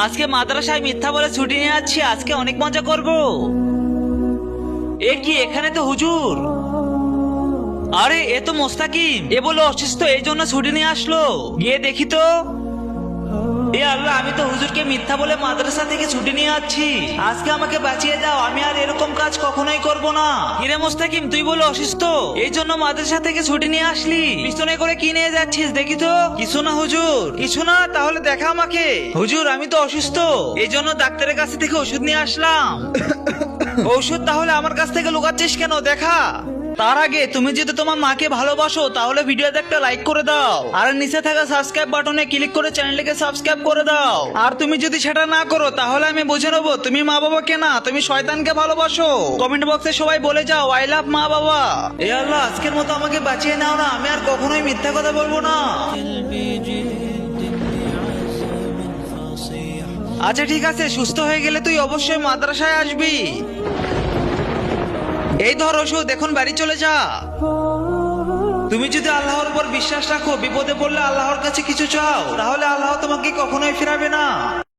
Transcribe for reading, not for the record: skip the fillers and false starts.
আজকে মাদ্রাসায় মিথ্যা বলে ছুটি নিয়ে যাচ্ছি, আজকে অনেক মজা করব। এ কি, এখানে তো হুজুর। আরে এ তো মোস্তাকিম, এ বলে অসুস্থ এই জন্য ছুটি নিয়ে আসলো। গিয়ে দেখি তো। এ আল্লাহ, আমি তো হুজুরকে মিথ্যা বলে মাদ্রাসা থেকে ছুটি নিয়ে যাচ্ছি। আজকে আমাকে বাঁচিয়ে দাও, আমি আর এরকম কাজ কখনোই করব না। কিরে মোস্তাকিম, তুই বলে অসুস্থ এই জন্য মাদ্রাসা থেকে ছুটি নিয়ে আসলি? পিছনে করে কি নিয়ে যাচ্ছিস দেখি তো। কিছু না হুজুর, কিছু না। তাহলে দেখা আমাকে। হুজুর আমি তো অসুস্থ, এই জন্য ডাক্তারের কাছ থেকে ওষুধ নিয়ে আসলাম। ঔষধ তাহলে আমার কাছ থেকে লুকাচ্ছিস কেন, দেখা। তার আগে তুমি যদি তোমার মাকে ভালোবাসো তাহলে ভিডিওতে একটা লাইক করে দাও, আর নিচে থাকা সাবস্ক্রাইব বাটনে ক্লিক করে চ্যানেলটিকে সাবস্ক্রাইব করে দাও। আর তুমি যদি সেটা না করো তাহলে আমি বুঝে নেবো তুমি মা বাবাকে না, তুমি শয়তানকে ভালোবাসো। কমেন্ট বক্সে সবাই বলে যাও আই লাভ মা বাবা। এ আল্লাহ, আজকের মতো আমাকে বাঁচিয়ে নাও না, আমি আর কখনোই মিথ্যা কথা বলবো না। আচ্ছা ঠিক আছে, সুস্থ হয়ে গেলে তুই অবশ্যই মাদ্রাসায় আসবি। এই ধর ওষুধ, এখন বাড়ি চলে যা। তুমি যদি আল্লাহর উপর বিশ্বাস রাখো, বিপদে পড়লে আল্লাহর কাছে কিছু চাও, তাহলে আল্লাহ তোমাকে কখনোই ফেরাবে না।